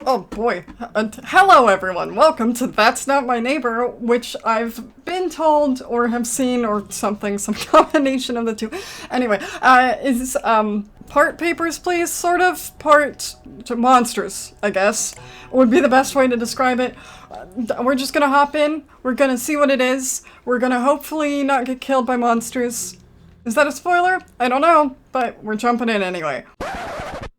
Oh boy. Hello everyone, welcome to That's Not My Neighbor, which I've been told or have seen or something, some combination of the two. Anyway, is part Papers, Please, sort of, part monsters, I guess, would be the best way to describe it. We're just gonna hop in, we're gonna see what it is, we're gonna hopefully not get killed by monsters. Is that a spoiler? I don't know, but we're jumping in anyway.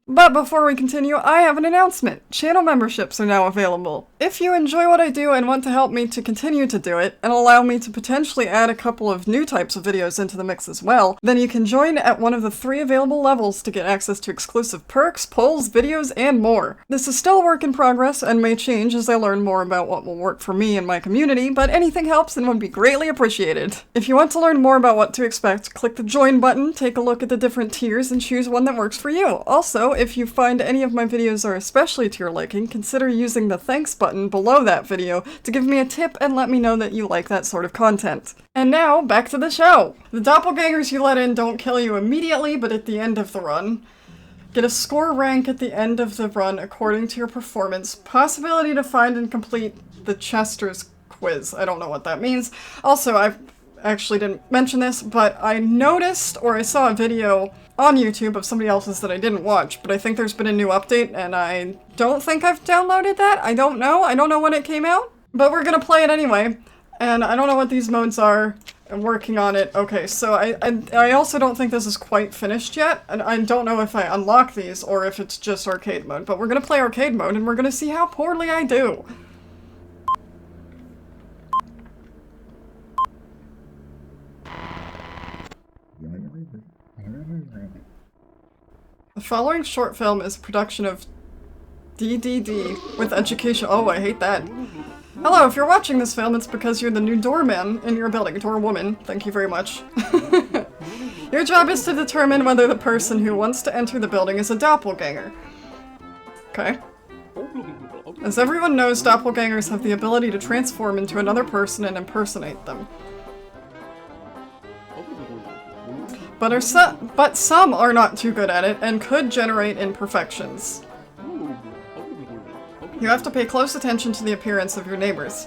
But before we continue, I have an announcement. Channel memberships are now available. If you enjoy what I do and want to help me to continue to do it, and allow me to potentially add a couple of new types of videos into the mix as well, then you can join at one of the 3 available levels to get access to exclusive perks, polls, videos, and more. This is still a work in progress and may change as I learn more about what will work for me and my community, but anything helps and would be greatly appreciated. If you want to learn more about what to expect, click the join button, take a look at the different tiers, and choose one that works for you. Also, if you find any of my videos are especially to your liking, consider using the thanks button below that video to give me a tip and let me know that you like that sort of content. And now, back to the show! The doppelgangers you let in don't kill you immediately, but at the end of the run. Get a score rank at the end of the run according to your performance. Possibility to find and complete the Chester's quiz. I don't know what that means. Also, I actually didn't mention this, but I noticed, or I saw a video on YouTube of somebody else's that I didn't watch, but I think there's been a new update, and I don't think I've downloaded that. I don't know when it came out, but we're gonna play it anyway, and I don't know what these modes are. I'm working on it. Okay, so I also don't think this is quite finished yet, and I don't know if I unlock these or if it's just arcade mode, but we're gonna play arcade mode, and we're gonna see how poorly I do. The following short film is a production of DDD with education. Oh, I hate that. Hello, if you're watching this film, it's because you're the new doorman in your building. Doorwoman. Thank you very much. Your job is to determine whether the person who wants to enter the building is a doppelganger. Okay. As everyone knows, doppelgangers have the ability to transform into another person and impersonate them. But some are not too good at it and could generate imperfections. You have to pay close attention to the appearance of your neighbors.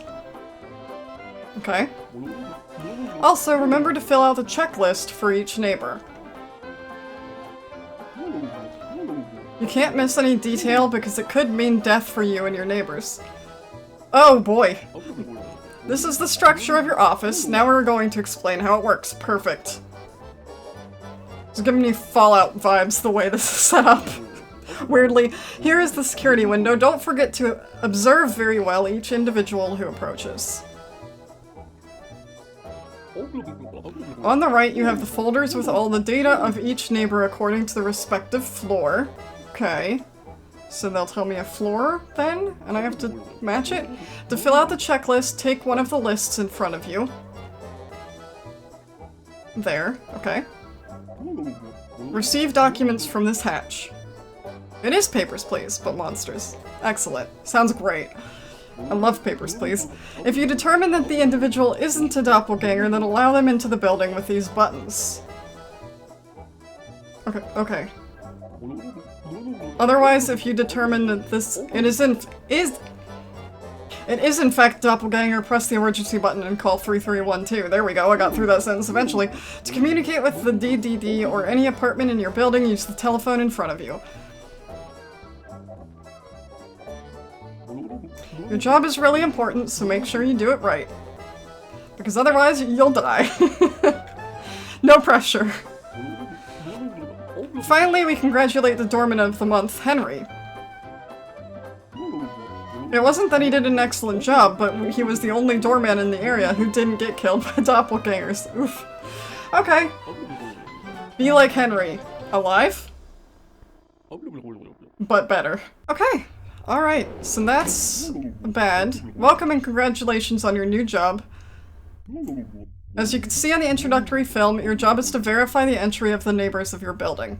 Okay. Also, remember to fill out a checklist for each neighbor. You can't miss any detail because it could mean death for you and your neighbors. Oh boy. This is the structure of your office. Now we're going to explain how it works. Perfect. It's giving me Fallout vibes the way this is set up. Weirdly, here is the security window. Don't forget to observe very well each individual who approaches. On the right, you have the folders with all the data of each neighbor according to the respective floor. Okay. So they'll tell me a floor, then, and I have to match it? To fill out the checklist, take one of the lists in front of you. There. Okay. Receive documents from this hatch. It is Papers, Please, but monsters. Excellent. Sounds great. I love Papers, Please. If you determine that the individual isn't a doppelganger, then allow them into the building with these buttons. Okay. Otherwise, if you determine that it is in fact doppelganger, press the emergency button and call 3312. There we go, I got through that sentence eventually. To communicate with the DDD or any apartment in your building, use the telephone in front of you. Your job is really important, so make sure you do it right. Because otherwise, you'll die. No pressure. Finally, we congratulate the doorman of the month, Henry. It wasn't that he did an excellent job, but he was the only doorman in the area who didn't get killed by doppelgangers. Oof. Okay. Be like Henry. Alive? But better. Okay. Alright, so that's bad. Welcome and congratulations on your new job. As you can see on the introductory film, your job is to verify the entry of the neighbors of your building.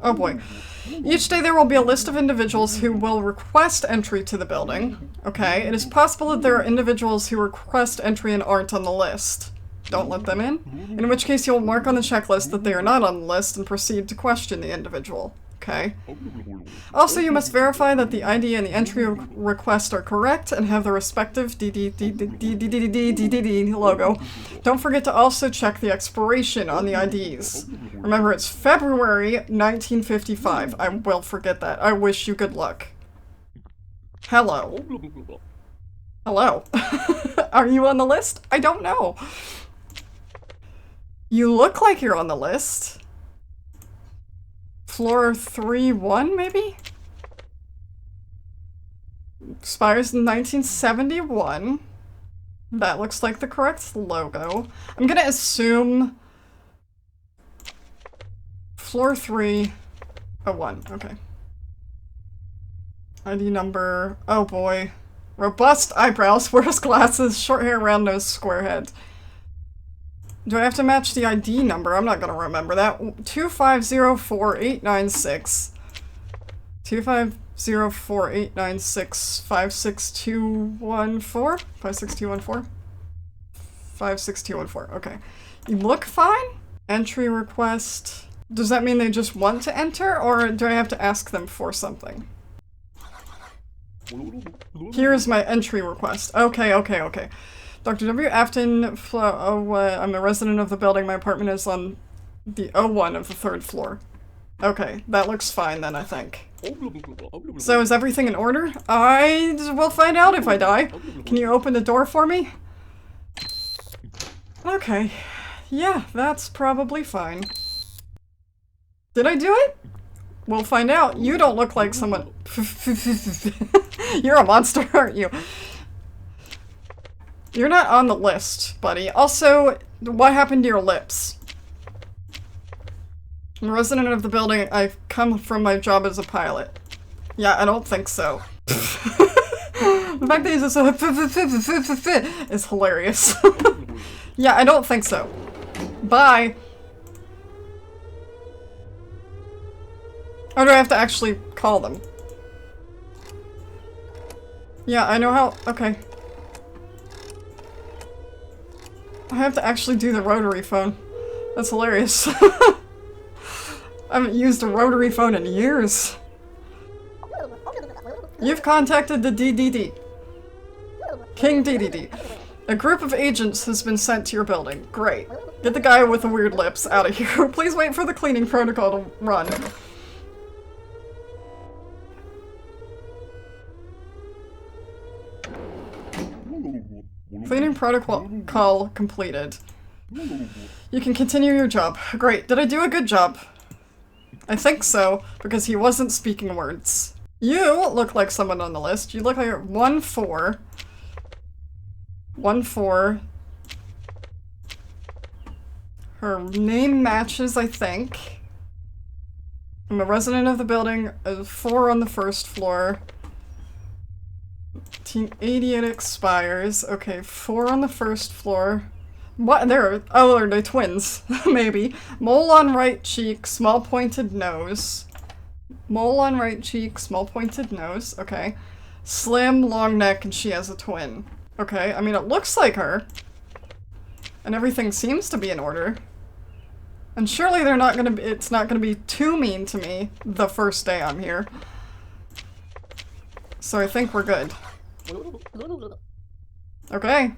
Oh boy. Each day there will be a list of individuals who will request entry to the building. Okay, it is possible that there are individuals who request entry and aren't on the list. Don't let them in. In which case you'll mark on the checklist that they are not on the list and proceed to question the individual. Okay. Also, you must verify that the ID and the entry request are correct and have the respective DDD logo. Don't forget to also check the expiration on the IDs. Remember, it's February 1955. I will forget that. I wish you good luck. Hello. Hello. Are you on the list? I don't know. You look like you're on the list. Floor 3-1, maybe? Expires in 1971. That looks like the correct logo. I'm gonna assume floor 301. Okay. ID number. Oh boy. Robust eyebrows, wears glasses, short hair, round nose, square head. Do I have to match the ID number? I'm not gonna remember that. 2504896. 2504896. 56214? 56214? 56214. Okay. You look fine? Entry request. Does that mean they just want to enter, or do I have to ask them for something? Here's my entry request. Okay, okay, okay. Dr. W. Afton, I'm a resident of the building. My apartment is on the O1 of the 3rd floor. Okay, that looks fine then, I think. So is everything in order? I will find out if I die. Can you open the door for me? Okay. Yeah, that's probably fine. Did I do it? We'll find out. You don't look like someone... You're a monster, aren't you? You're not on the list, buddy. Also, what happened to your lips? I'm a resident of the building. I've come from my job as a pilot. Yeah, I don't think so. The fact that he's just is hilarious. Yeah, I don't think so. Bye. Or do I have to actually call them? Yeah, I know how- okay. I have to actually do the rotary phone. That's hilarious. I haven't used a rotary phone in years. You've contacted the DDD. King DDD. A group of agents has been sent to your building. Great. Get the guy with the weird lips out of here. Please wait for the cleaning protocol to run. Cleaning protocol completed. You can continue your job. Great. Did I do a good job? I think so, because he wasn't speaking words. You look like someone on the list. You look like 1-4. 1-4. Her name matches, I think. I'm a resident of the building. 4 on the 1st floor. 1988 expires. Okay, 4 on the 1st floor. What? Oh, are they twins? Maybe. Mole on right cheek, small pointed nose. Mole on right cheek, small pointed nose. Okay. Slim, long neck, and she has a twin. Okay, I mean, it looks like her. And everything seems to be in order. And surely they're not gonna be- it's not gonna be too mean to me the first day I'm here. So I think we're good. Okay.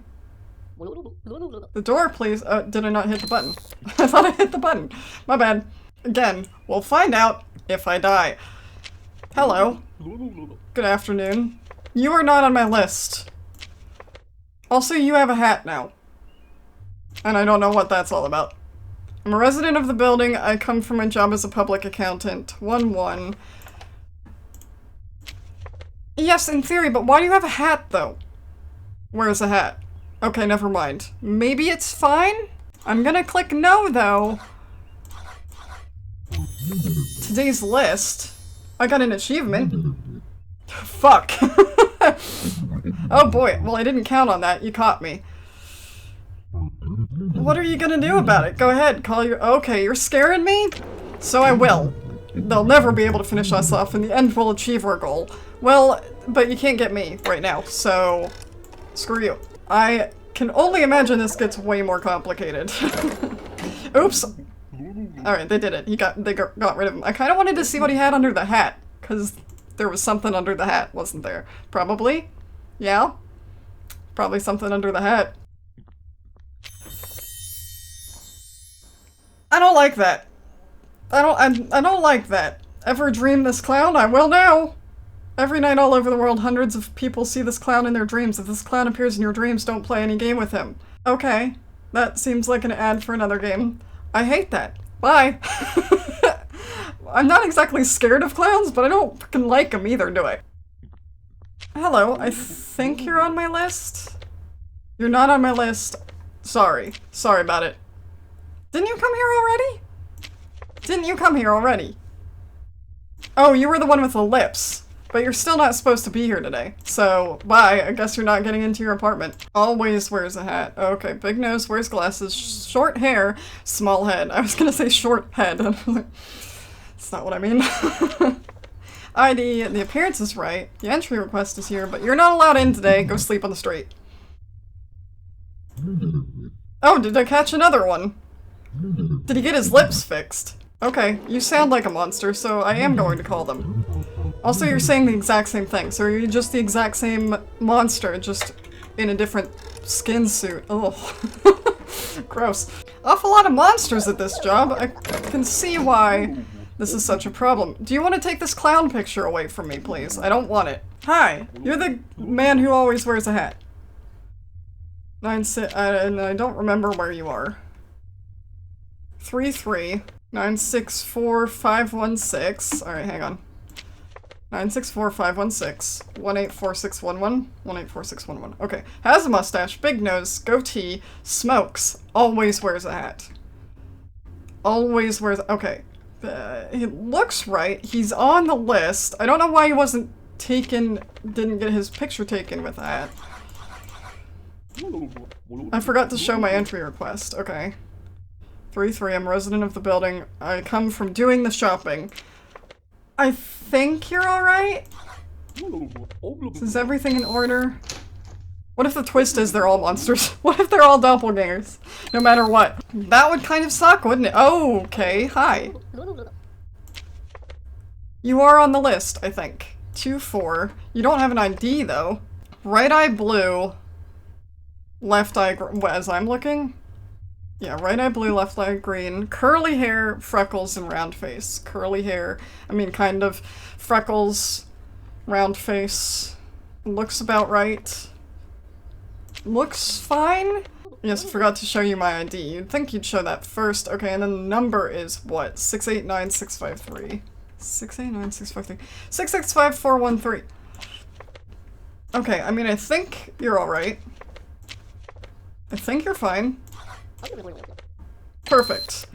The door, please. Did I not hit the button? I thought I hit the button. My bad. Again, we'll find out if I die. Hello. Good afternoon. You are not on my list. Also, you have a hat now. And I don't know what that's all about. I'm a resident of the building. I come from my job as a public accountant. 1-1. Yes, in theory, but why do you have a hat, though? Where's the hat? Okay, never mind. Maybe it's fine? I'm gonna click no, though. Today's list. I got an achievement. Fuck. Oh boy, well I didn't count on that. You caught me. What are you gonna do about it? Go ahead, call your- okay, you're scaring me? So I will. They'll never be able to finish us off. In the end, we'll achieve our goal. Well, but you can't get me right now, so screw you. I can only imagine this gets way more complicated. Oops. Alright, they did it. They got rid of him. I kind of wanted to see what he had under the hat, because there was something under the hat, wasn't there? Probably? Yeah? Probably something under the hat. I don't like that. I don't like that. Ever dream this clown? I will now! Every night all over the world, hundreds of people see this clown in their dreams. If this clown appears in your dreams, don't play any game with him. Okay. That seems like an ad for another game. I hate that. Bye! I'm not exactly scared of clowns, but I don't fucking like them either, do I? Hello, I think you're on my list? You're not on my list. Sorry. Sorry about it. Didn't you come here already? Didn't you come here already? Oh, you were the one with the lips. But you're still not supposed to be here today. So, bye. I guess you're not getting into your apartment. Always wears a hat. Okay, big nose, wears glasses, short hair, small head. I was gonna say short head. That's not what I mean. ID, the appearance is right. The entry request is here, but you're not allowed in today. Go sleep on the street. Oh, did I catch another one? Did he get his lips fixed? Okay, you sound like a monster, so I am going to call them. Also, you're saying the exact same thing, so are you just the exact same monster, just in a different skin suit? Ugh. Gross. Awful lot of monsters at this job. I can see why this is such a problem. Do you want to take this clown picture away from me, please? I don't want it. Hi, you're the man who always wears a hat. And I don't remember where you are. 33964 Alright, hang on. 964-516 184611 184611. Okay. Has a mustache, big nose, goatee, smokes, always wears a hat. Always wears. Okay. He looks right. He's on the list. I don't know why he wasn't taken. Didn't get his picture taken with that. I forgot to show my entry request. Okay. 3-3. I'm a resident of the building. I come from doing the shopping. I think you're alright? Is everything in order? What if the twist is they're all monsters? What if they're all doppelgangers? No matter what. That would kind of suck, wouldn't it? Oh, okay. Hi. You are on the list, I think. 2-4. You don't have an ID, though. Right eye blue. Left eye as I'm looking? Yeah, right eye blue, left eye green. Curly hair, freckles, and round face. Curly hair. I mean, kind of. Freckles. Round face. Looks about right. Looks fine? Yes, I forgot to show you my ID. You'd think you'd show that first. Okay, and then the number is what? 689653. 689653. 665413. Okay, I mean, I think you're alright. I think you're fine. Perfect.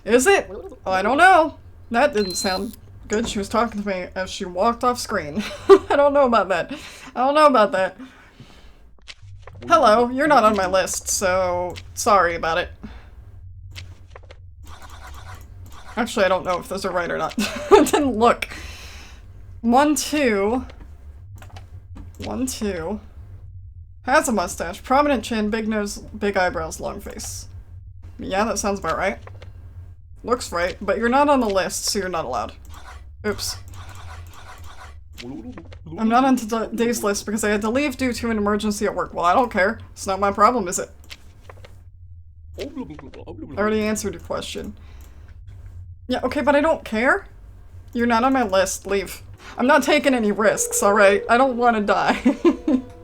Is it? Oh, I don't know. That didn't sound good. She was talking to me as she walked off screen. I don't know about that. I don't know about that. Hello, you're not on my list, so sorry about it. Actually, I don't know if those are right or not. I didn't look. 1-2. 1-2. Has a mustache, prominent chin, big nose, big eyebrows, long face. Yeah, that sounds about right. Looks right, but you're not on the list, so you're not allowed. Oops. I'm not on today's list because I had to leave due to an emergency at work. Well, I don't care. It's not my problem, is it? I already answered your question. Yeah, okay, but I don't care. You're not on my list. Leave. I'm not taking any risks, alright? I don't want to die.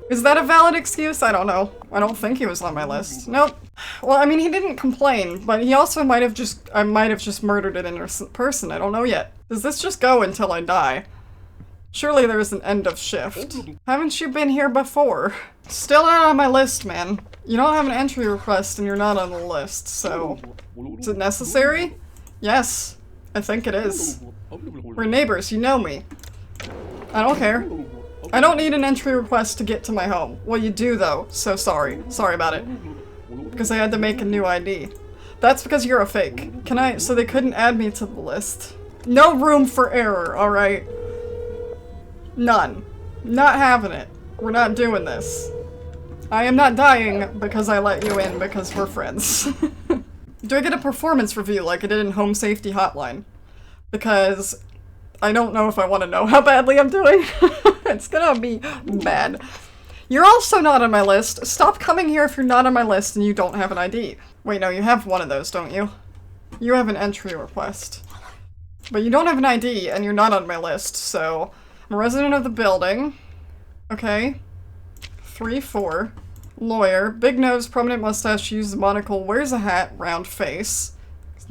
Is that a valid excuse? I don't know. I don't think he was on my list. Nope. Well, I mean, he didn't complain, but he also might have just- I might have just murdered an innocent person. I don't know yet. Does this just go until I die? Surely there's an end of shift. Haven't you been here before? Still not on my list, man. You don't have an entry request and you're not on the list, so... Is it necessary? Yes. I think it is. We're neighbors, you know me. I don't care. I don't need an entry request to get to my home. Well, you do, though, so sorry. Sorry about it. Because I had to make a new ID. That's because you're a fake. Can I- so they couldn't add me to the list. No room for error, alright? None. Not having it. We're not doing this. I am not dying because I let you in because we're friends. Do I get a performance review like I did in Home Safety Hotline? Because I don't know if I want to know how badly I'm doing. It's gonna be bad. You're also not on my list. Stop coming here if you're not on my list and you don't have an ID. Wait, no, you have one of those, don't you? You have an entry request. But you don't have an ID and you're not on my list, so I'm a resident of the building. Okay. 3-4. Lawyer. Big nose, prominent mustache, uses monocle, wears a hat, round face.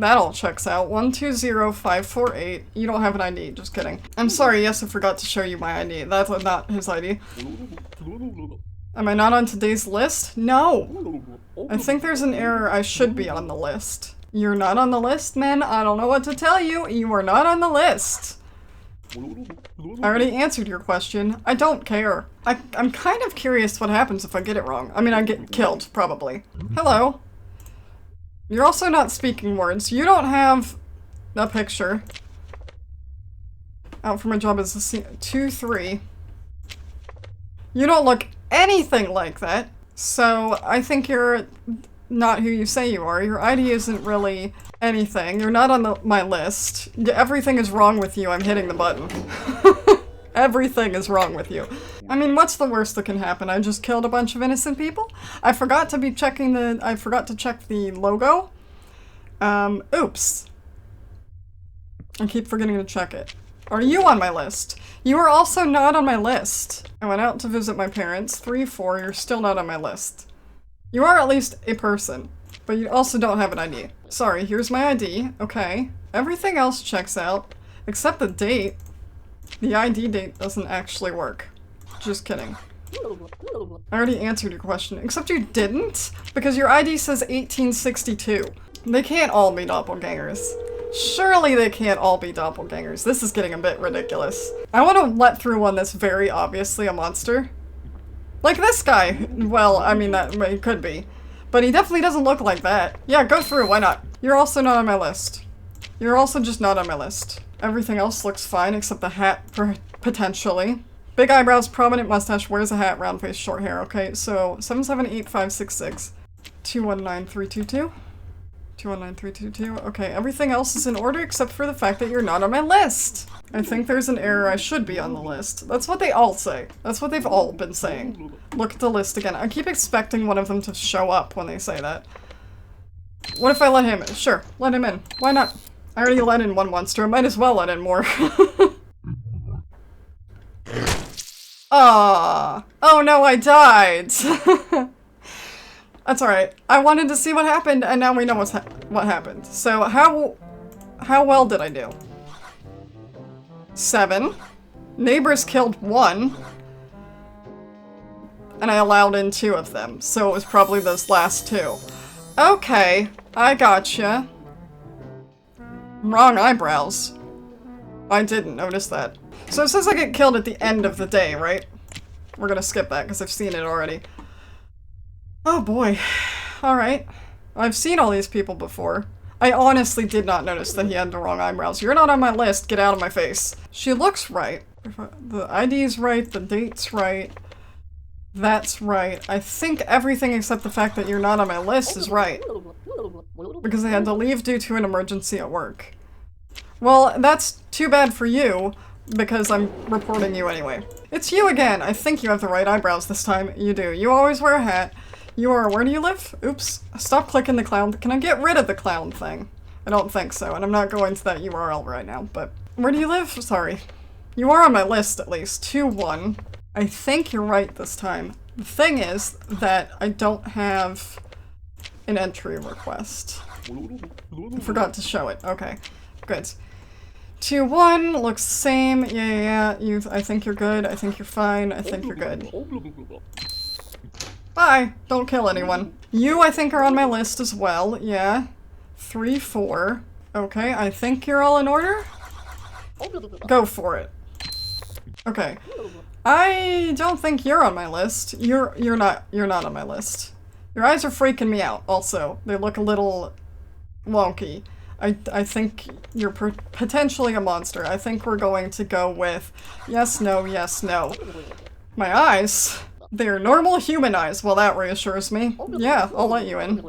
That all checks out. 120548. You don't have an ID. Just kidding. I'm sorry, yes, I forgot to show you my ID. That's not his ID. Am I not on today's list? No! I think there's an error. I should be on the list. You're not on the list, man? I don't know what to tell you. You are not on the list. I already answered your question. I don't care. I'm kind of curious what happens if I get it wrong. I mean, I get killed, probably. Hello. You're also not speaking words. You don't have a picture. Out for my job as a 2-3. You don't look anything like that. So I think you're not who you say you are. Your ID isn't really anything. You're not on my list. Everything is wrong with you. I'm hitting the button. Everything is wrong with you. I mean, what's the worst that can happen? I just killed a bunch of innocent people? I forgot to check the logo. Oops. I keep forgetting to check it. Are you on my list? You are also not on my list. I went out to visit my parents. 3-4, you're still not on my list. You are at least a person, but you also don't have an ID. Sorry, here's my ID. Okay. Everything else checks out, except the date. The ID date doesn't actually work. Just kidding. I already answered your question, except you didn't? Because your ID says 1862. They can't all be doppelgangers. Surely they can't all be doppelgangers. This is getting a bit ridiculous. I want to let through one that's very obviously a monster. Like this guy. Well, I mean, he could be. But he definitely doesn't look like that. Yeah, go through, why not? You're also not on my list. You're also just not on my list. Everything else looks fine except the hat, potentially. Big eyebrows, prominent mustache, wears a hat, round face, short hair. Okay, so 778566. 219322. 219322. Okay, everything else is in order except for the fact that you're not on my list. I think there's an error. I should be on the list. That's what they all say. That's what they've all been saying. Look at the list again. I keep expecting one of them to show up when they say that. What if I let him in? Sure, let him in. Why not? I already let in one monster. I might as well let in more. Ah! Oh no, I died! That's alright. I wanted to see what happened, and now we know what happened. So, how well did I do? 7. Neighbors killed 1. And I allowed in 2 of them, so it was probably those last 2. Okay, I gotcha. Wrong eyebrows. I didn't notice that. So it says I get killed at the end of the day, right? We're gonna skip that because I've seen it already. Oh boy. Alright. I've seen all these people before. I honestly did not notice that he had the wrong eyebrows. You're not on my list. Get out of my face. She looks right. The ID's right. The date's right. That's right. I think everything except the fact that you're not on my list is right. Because I had to leave due to an emergency at work. Well, that's too bad for you, because I'm reporting you anyway. It's you again! I think you have the right eyebrows this time. You do. You always wear a hat. You are- where do you live? Oops. Stop clicking the clown. Can I get rid of the clown thing? I don't think so, and I'm not going to that URL right now, but... Where do you live? Sorry. You are on my list, at least. 2-1. I think you're right this time. The thing is that I don't have an entry request. I forgot to show it. Okay. Good. 2-1 looks the same. Yeah. I think you're good. I think you're fine. I think you're good. Bye. Don't kill anyone. You, I think, are on my list as well. Yeah. 3-4. Okay, I think you're all in order? Go for it. Okay. I don't think you're on my list. You're not on my list. Your eyes are freaking me out, also. They look a little wonky. I think you're potentially a monster. I think we're going to go with yes, no, yes, no. My eyes? They're normal human eyes. Well, that reassures me. Yeah, I'll let you in.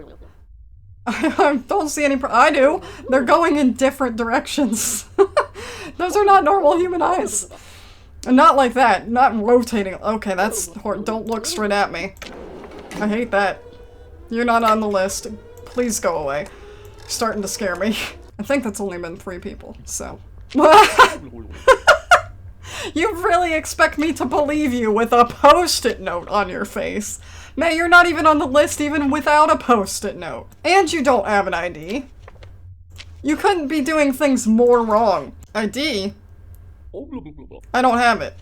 I don't see any I do. They're going in different directions. Those are not normal human eyes. And not like that. Not rotating. Okay, that's don't look straight at me. I hate that. You're not on the list. Please go away. You're starting to scare me. I think that's only been 3 people, so. You really expect me to believe you with a post-it note on your face? May, you're not even on the list even without a post-it note. And you don't have an ID. You couldn't be doing things more wrong. ID? I don't have it.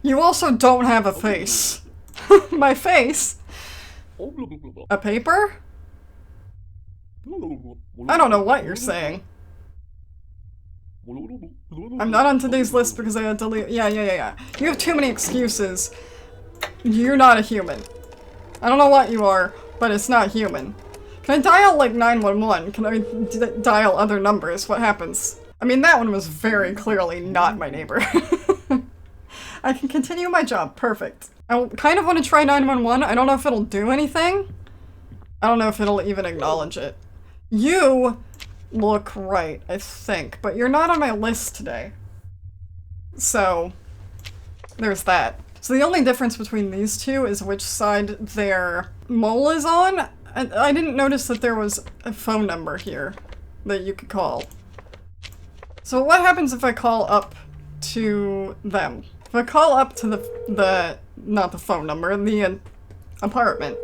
You also don't have a face. My face? A paper? I don't know what you're saying. I'm not on today's list because I had to leave. Yeah. You have too many excuses. You're not a human. I don't know what you are, but it's not human. Can I dial, like, 911? Can I dial other numbers? What happens? I mean, that one was very clearly not my neighbor. I can continue my job. Perfect. I kind of want to try 911. I don't know if it'll do anything. I don't know if it'll even acknowledge it. You look right, I think, but you're not on my list today. So, there's that. So the only difference between these two is which side their mole is on. I didn't notice that there was a phone number here that you could call. So what happens if I call up to them? If I call up to not the phone number, the apartment.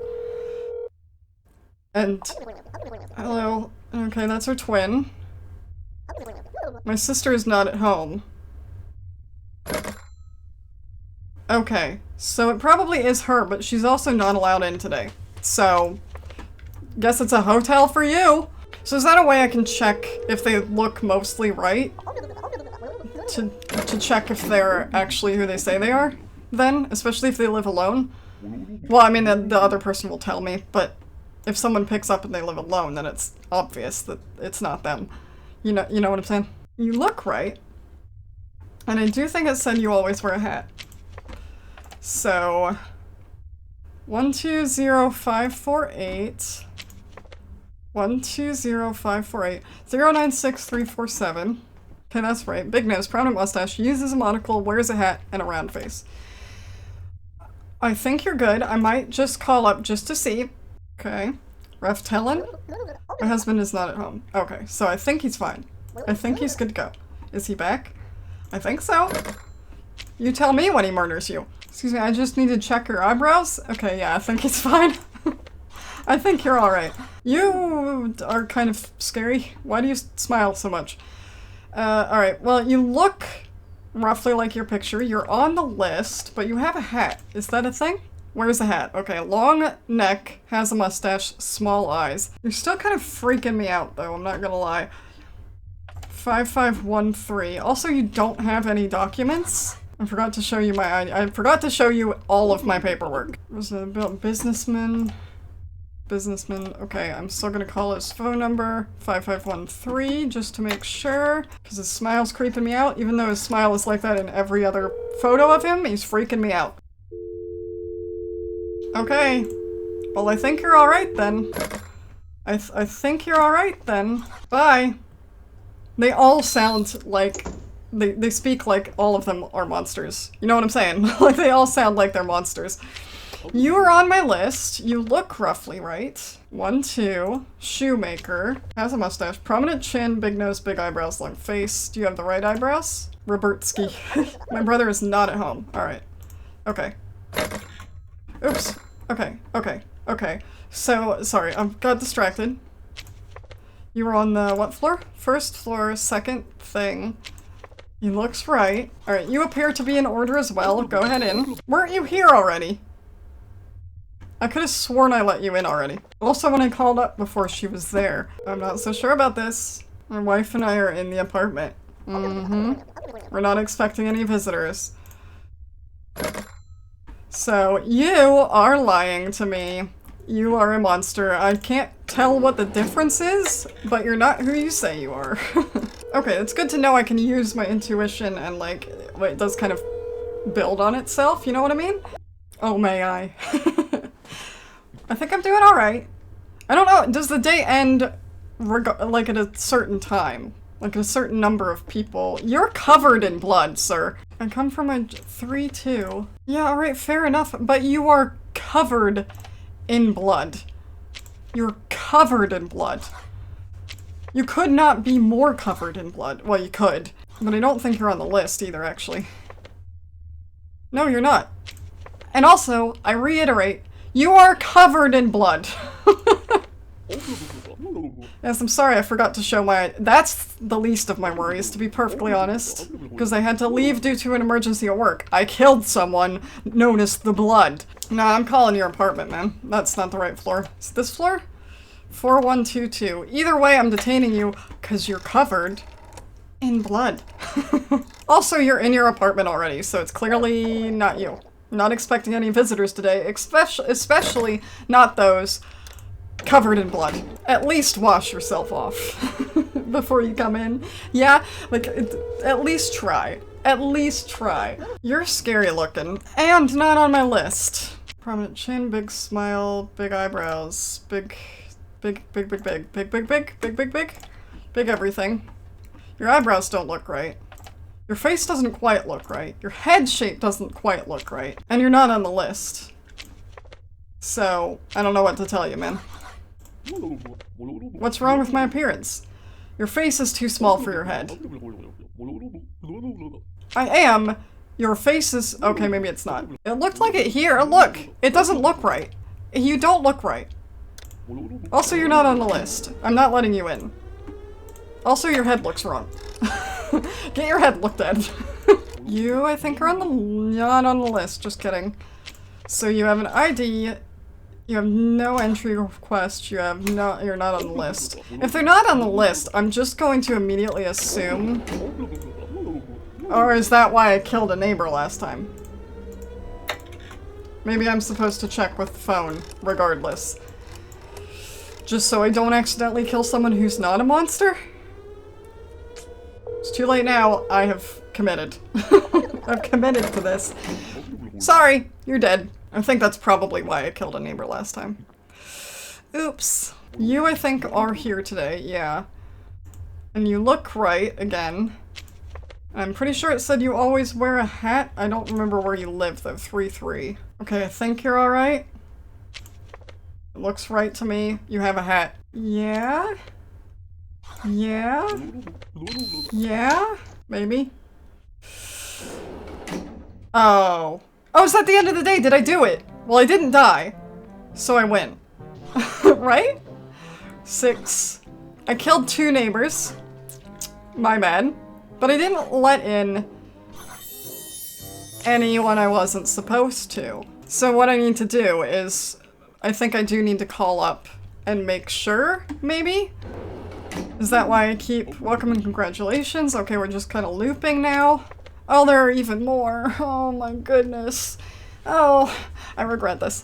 And, hello, okay, that's her twin. My sister is not at home. Okay, so it probably is her, but she's also not allowed in today. So, guess it's a hotel for you. So is that a way I can check if they look mostly right? To check if they're actually who they say they are, then? Especially if they live alone? Well, I mean, the other person will tell me, but if someone picks up and they live alone, then it's obvious that it's not them. You know what I'm saying? You look right. And I do think it said you always wear a hat. So, 120548, 120548, 096347. Okay, that's right. Big nose, prominent mustache, uses a monocle, wears a hat, and a round face. I think you're good. I might just call up just to see. Okay. Ref Tellin? My husband is not at home. Okay, so I think he's fine. I think he's good to go. Is he back? I think so. You tell me when he murders you. Excuse me, I just need to check your eyebrows? Okay, yeah, I think he's fine. I think you're alright. You are kind of scary. Why do you smile so much? Alright, well, you look roughly like your picture. You're on the list, but you have a hat. Is that a thing? Where's the hat? Okay, long neck, has a mustache, small eyes. You're still kind of freaking me out, though, I'm not gonna lie. 5513. Also, you don't have any documents? I forgot to show you my ID. I forgot to show you all of my paperwork. Was it about businessman? Businessman. Okay, I'm still gonna call his phone number, 5513, just to make sure. Because his smile's creeping me out. Even though his smile is like that in every other photo of him, he's freaking me out. Okay. Well, I think you're alright then. I think you're alright then. Bye. They all sound like... They speak like all of them are monsters. You know what I'm saying? Like, they all sound like they're monsters. You are on my list. You look roughly right. 1, 2. Shoemaker. Has a mustache. Prominent chin, big nose, big eyebrows, long face. Do you have the right eyebrows? Robertsky. My brother is not at home. Alright. Okay. Oops. Okay. So, sorry, I got distracted. You were on the what floor? First floor, second thing. He looks right. Alright, you appear to be in order as well. Go ahead in. Weren't you here already? I could have sworn I let you in already. Also, when I called up before, she was there. I'm not so sure about this. My wife and I are in the apartment. We're not expecting any visitors. So, you are lying to me. You are a monster. I can't tell what the difference is, but you're not who you say you are. Okay, it's good to know I can use my intuition and, like, it does kind of build on itself, you know what I mean? Oh, may I? I think I'm doing alright. I don't know, does the day end like at a certain time? Like a certain number of people? You're covered in blood, sir. I come from a 3-2. Yeah, alright, fair enough, but you are covered in blood. You're covered in blood. You could not be more covered in blood. Well, you could, but I don't think you're on the list either, actually. No, you're not. And also, I reiterate, you are covered in blood. Yes, I'm sorry I forgot to show my... That's the least of my worries, to be perfectly honest. Because I had to leave due to an emergency at work. I killed someone, noticed the blood. Nah, I'm calling your apartment, man. That's not the right floor. Is it this floor? 4122. Either way, I'm detaining you because you're covered in blood. Also, you're in your apartment already, so it's clearly not you. Not expecting any visitors today, especially not those covered in blood. At least wash yourself off before you come in. Yeah, like, at least try. At least try. You're scary looking, and not on my list. Prominent chin, big smile, big eyebrows, big everything. Your eyebrows don't look right. Your face doesn't quite look right. Your head shape doesn't quite look right. And you're not on the list. So, I don't know what to tell you, man. What's wrong with my appearance? Your face is too small for your head. I am. Your face is... Okay, maybe it's not. It looked like it here. Look! It doesn't look right. You don't look right. Also, you're not on the list. I'm not letting you in. Also, your head looks wrong. Get your head looked at. You, I think, are not on the list. Just kidding. So you have an ID. You have no entry request. You're not on the list. If they're not on the list, I'm just going to immediately assume. Or is that why I killed a neighbor last time? Maybe I'm supposed to check with the phone, regardless. Just so I don't accidentally kill someone who's not a monster? It's too late now. I have committed. I've committed to this. Sorry, you're dead. I think that's probably why I killed a neighbor last time. Oops. You, I think, are here today, yeah. And you look right, again. I'm pretty sure it said you always wear a hat. I don't remember where you live, though. 3-3. Okay, I think you're alright. It looks right to me. You have a hat. Yeah? Yeah? Yeah? Maybe? Oh. Oh, is that the end of the day? Did I do it? Well, I didn't die. So I win. Right? 6. I killed 2 neighbors. My bad. But I didn't let in anyone I wasn't supposed to. So what I need to do is, I think I do need to call up and make sure, maybe? Is that why I keep welcome and congratulations? Okay, we're just kind of looping now. Oh, there are even more. Oh my goodness. Oh, I regret this.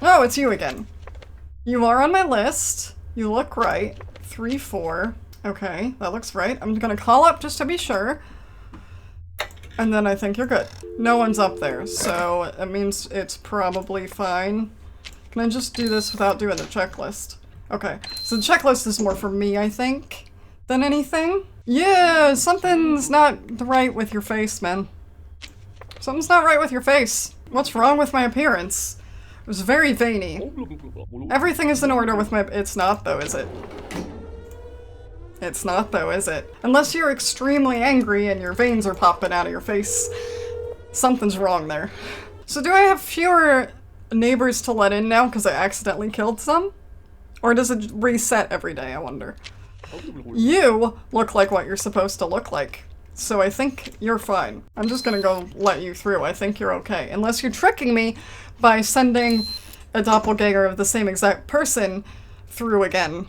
Oh, it's you again. You are on my list. You look right. 3-4. Okay, that looks right. I'm gonna call up just to be sure. And then I think you're good. No one's up there, so it means it's probably fine. Can I just do this without doing the checklist? Okay, so the checklist is more for me, I think, than anything. Yeah, something's not right with your face, man. Something's not right with your face. What's wrong with my appearance? It was very veiny. Everything is in order with my- It's not though, is it? It's not though, is it? Unless you're extremely angry and your veins are popping out of your face. Something's wrong there. So do I have fewer neighbors to let in now because I accidentally killed some? Or does it reset every day, I wonder? You look like what you're supposed to look like. So I think you're fine. I'm just gonna go let you through. I think you're okay. Unless you're tricking me by sending a doppelganger of the same exact person through again.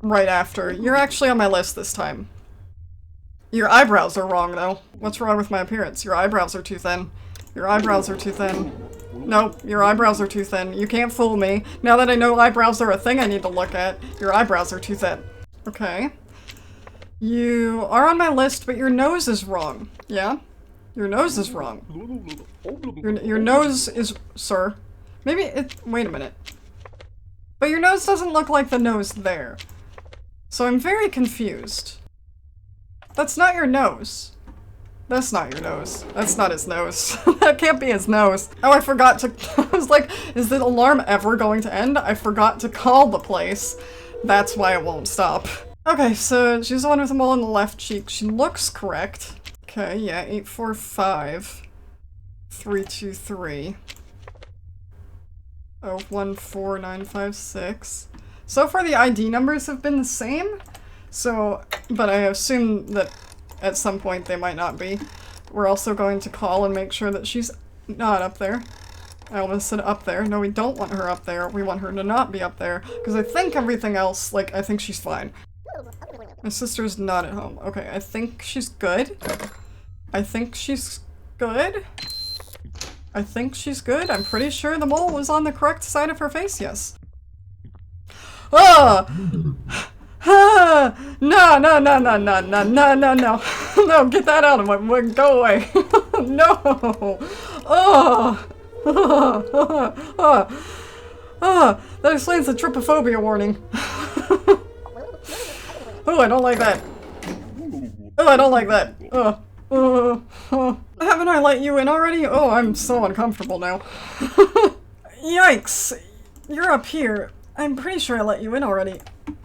Right after. You're actually on my list this time. Your eyebrows are wrong, though. What's wrong with my appearance? Your eyebrows are too thin. Your eyebrows are too thin. Nope, your eyebrows are too thin. You can't fool me. Now that I know eyebrows are a thing I need to look at, your eyebrows are too thin. Okay. You are on my list, but your nose is wrong. Yeah? Your nose is wrong. Your nose is... Sir. Maybe it... Wait a minute. But your nose doesn't look like the nose there. So I'm very confused. That's not your nose. That's not your nose. That's not his nose. That can't be his nose. Oh, I forgot to- I was like, is the alarm ever going to end? I forgot to call the place. That's why it won't stop. Okay, so she's the one with the mole in the left cheek. She looks correct. Okay, yeah, 845 323 014956. So far the ID numbers have been the same, so, but I assume that at some point they might not be. We're also going to call and make sure that she's not up there. I almost said up there. No, we don't want her up there. We want her to not be up there, because I think everything else, like, I think she's fine. My sister's not at home. Okay, I think she's good. I think she's good. I think she's good. I'm pretty sure the mole was on the correct side of her face, yes. Ah! Ah! No, no, no, no, no, no, no, no, no. No, get that out of my way. Go away. No! Oh! That explains the trypophobia warning. Oh, I don't like that. Oh, I don't like that. Haven't I let you in already? Oh, I'm so uncomfortable now. Yikes! You're up here. I'm pretty sure I let you in already.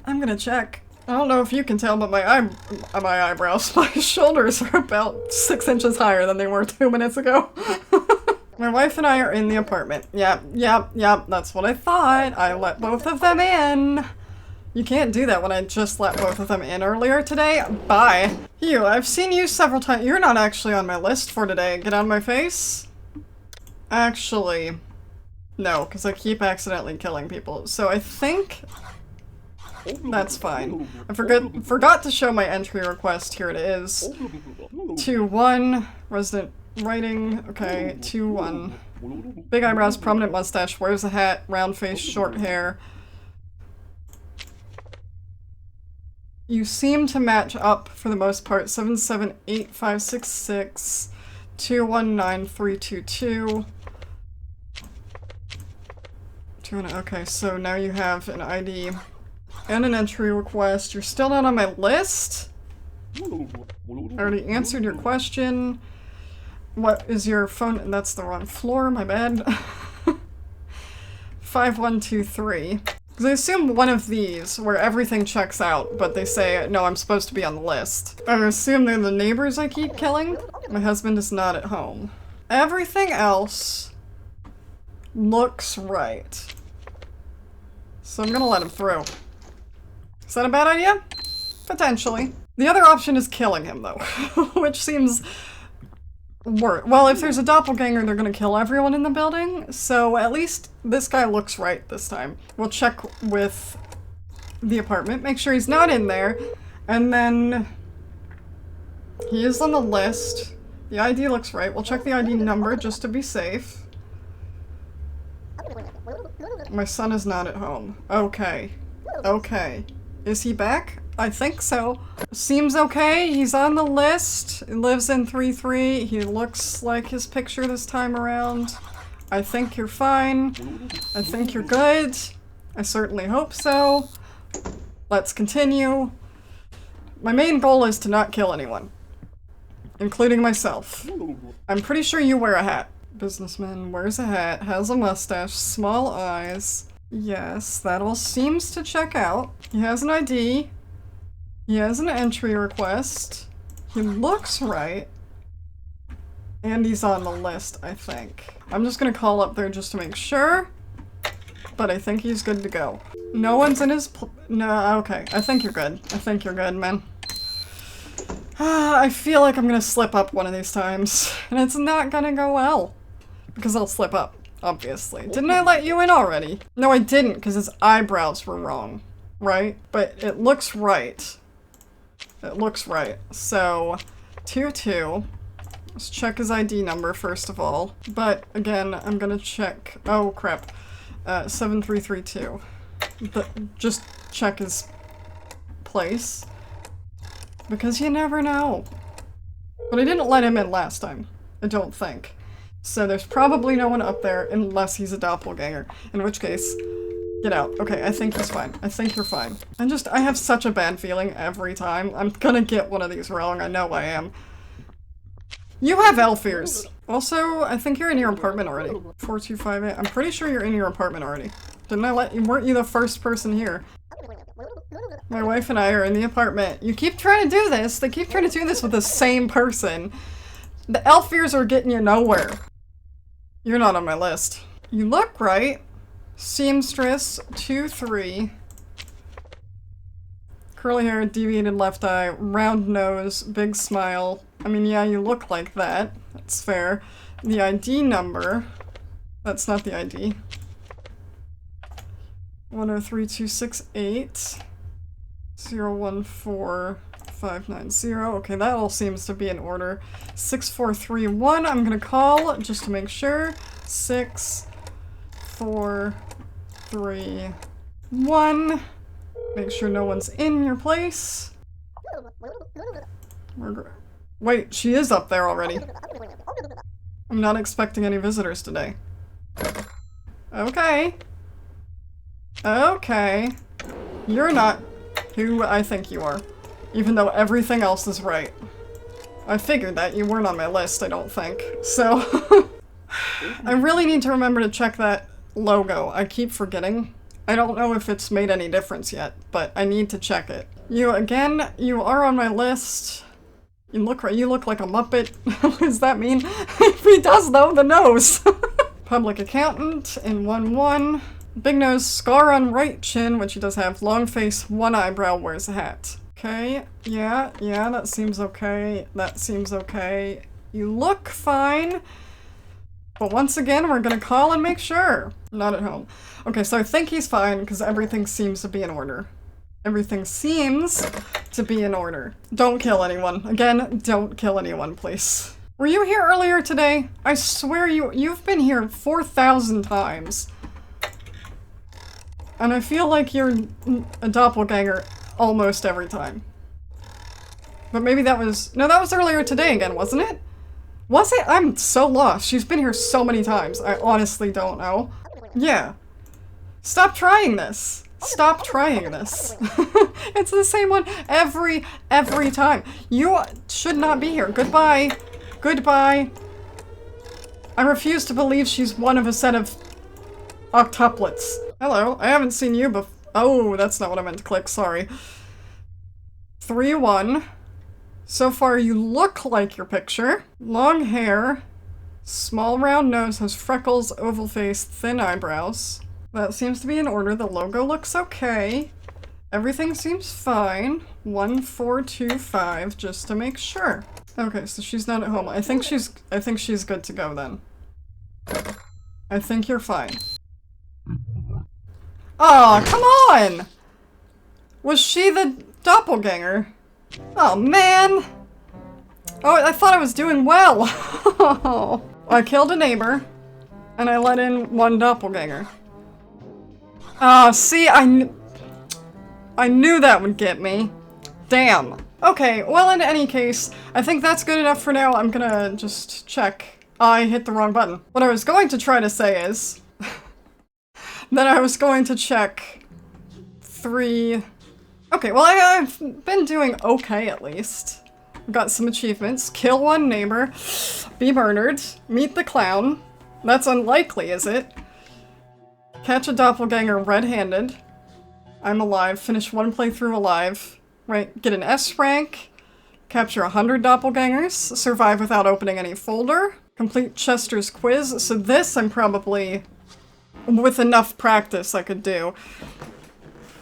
I'm gonna check. I don't know if you can tell, but my eyebrows, my shoulders are about 6 inches higher than they were 2 minutes ago. My wife and I are in the apartment. Yep, that's what I thought. I let both of them in. You can't do that when I just let both of them in earlier today. Bye. You, I've seen you several times. You're not actually on my list for today. Get out of my face. Actually, no, because I keep accidentally killing people. So I think that's fine. I forgot to show my entry request. Here it is. 2-1, resident writing. Okay, 2-1. Big eyebrows, prominent mustache, wears a hat, round face, short hair. You seem to match up for the most part. 778-566 219-322. Okay, so now you have an ID and an entry request. You're still not on my list? I already answered your question. What is your phone? That's the wrong floor, my bad. 5123. Because I assume one of these, where everything checks out, but they say, no, I'm supposed to be on the list. I assume they're the neighbors I keep killing. My husband is not at home. Everything else looks right. So I'm gonna let him through. Is that a bad idea? Potentially. The other option is killing him, though, which seems well, if there's a doppelganger, they're gonna kill everyone in the building, so at least this guy looks right this time. We'll check with the apartment, make sure he's not in there, and then he is on the list. The ID looks right. We'll check the ID number just to be safe. My son is not at home. Okay. Okay. Is he back? I think so. Seems okay. He's on the list. He lives in 3-3. He looks like his picture this time around. I think you're fine. I think you're good. I certainly hope so. Let's continue. My main goal is to not kill anyone, including myself. I'm pretty sure you wear a hat. Businessman wears a hat, has a mustache, small eyes. Yes, that all seems to check out. He has an ID. He has an entry request. He looks right. And he's on the list, I think. I'm just gonna call up there just to make sure. But I think he's good to go. No one's in his no, okay. I think you're good. I think you're good, man. I feel like I'm gonna slip up one of these times. And it's not gonna go well. Because I'll slip up, obviously. Didn't I let you in already? No, I didn't, because his eyebrows were wrong. Right? But it looks right. It looks right. So, 2-2. Let's check his ID number first of all. But, again, I'm gonna check... Oh, crap. 7332. Just check his place. Because you never know. But I didn't let him in last time. I don't think. So there's probably no one up there unless he's a doppelganger. In which case, Get out. Okay, I think he's fine. I think you're fine. I have such a bad feeling every time. I'm gonna get one of these wrong. I know I am. You have elf ears. Also, I think you're in your apartment already. 4258. I'm pretty sure you're in your apartment already. Didn't I let you? Weren't you the first person here? My wife and I are in the apartment. You keep trying to do this. They keep trying to do this with the same person. The elf ears are getting you nowhere. You're not on my list. You look right. Seamstress, 2-3. Curly hair, deviated left eye, round nose, big smile. I mean, yeah, you look like that. That's fair. The ID number. That's not the ID. 103268. 014590. Okay, that all seems to be in order. 6431, I'm gonna call just to make sure. 6431. Make sure no one's in your place. Wait, she is up there already. I'm not expecting any visitors today. Okay. Okay. You're not who I think you are. Even though everything else is right. I figured that. You weren't on my list, I don't think. So, I really need to remember to check that logo. I keep forgetting. I don't know if it's made any difference yet, but I need to check it. You, again, you are on my list. You look like a Muppet. What does that mean? If he does, though, the nose. Public accountant in 1-1. Big nose, scar on right chin, which he does have. Long face, one eyebrow, wears a hat. Okay, yeah, that seems okay. That seems okay. You look fine. But once again, we're gonna call and make sure. Not at home. Okay, so I think he's fine because everything seems to be in order. Everything seems to be in order. Don't kill anyone. Again, don't kill anyone, please. Were you here earlier today? I swear you've been here 4,000 times. And I feel like you're a doppelganger almost every time. But maybe that was... No, that was earlier today again, wasn't it? Was it? I'm so lost. She's been here so many times. I honestly don't know. Yeah. Stop trying this. Stop trying this. It's the same one every time. You should not be here. Goodbye. Goodbye. I refuse to believe she's one of a set of octuplets. Hello, I haven't seen you before. Oh, that's not what I meant to click, sorry. 3-1. So far, you look like your picture. Long hair. Small round nose, has freckles, oval face, thin eyebrows. That seems to be in order. The logo looks okay. Everything seems fine. 1425, just to make sure. Okay, so she's not at home. I think she's good to go then. I think you're fine. Aw, come on! Was she the doppelganger? Oh, man! Oh, I thought I was doing well! I killed a neighbor, and I let in one doppelganger. Oh, see, I knew that would get me. Damn. Okay, well, in any case, I think that's good enough for now. I'm gonna just check. I hit the wrong button. What I was going to try to say is... that I was going to check 3... Okay, well, I've been doing okay, at least. Got some achievements. Kill one neighbor. Be murdered. Meet the clown. That's unlikely, is it? Catch a doppelganger red-handed. I'm alive. Finish one playthrough alive. Right, get an S rank. Capture 100 doppelgangers. Survive without opening any folder. Complete Chester's quiz. So this I'm probably... with enough practice I could do.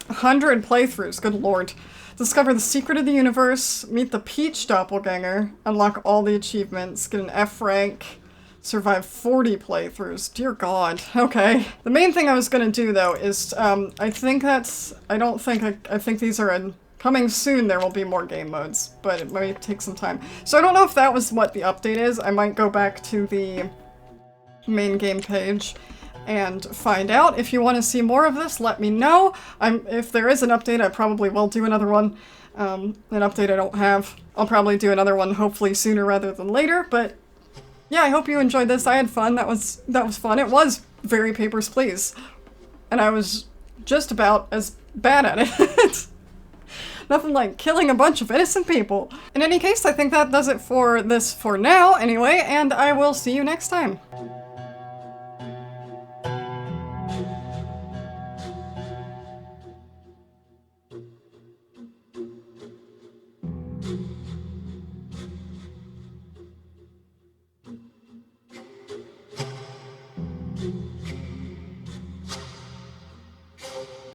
100 playthroughs, good lord. Discover the secret of the universe, meet the Peach doppelganger, unlock all the achievements, get an F rank, survive 40 playthroughs. Dear god. Okay. The main thing I was gonna do though is, I think these are coming soon. There will be more game modes, but it might take some time. So I don't know if that was what the update is. I might go back to the main game page and find out. If you want to see more of this, let me know. If there is an update, I probably will do another one. An update I don't have. I'll probably do another one hopefully sooner rather than later, but yeah, I hope you enjoyed this. I had fun. That was fun. It was very Papers, Please. And I was just about as bad at it. Nothing like killing a bunch of innocent people. In any case, I think that does it for this for now anyway, and I will see you next time.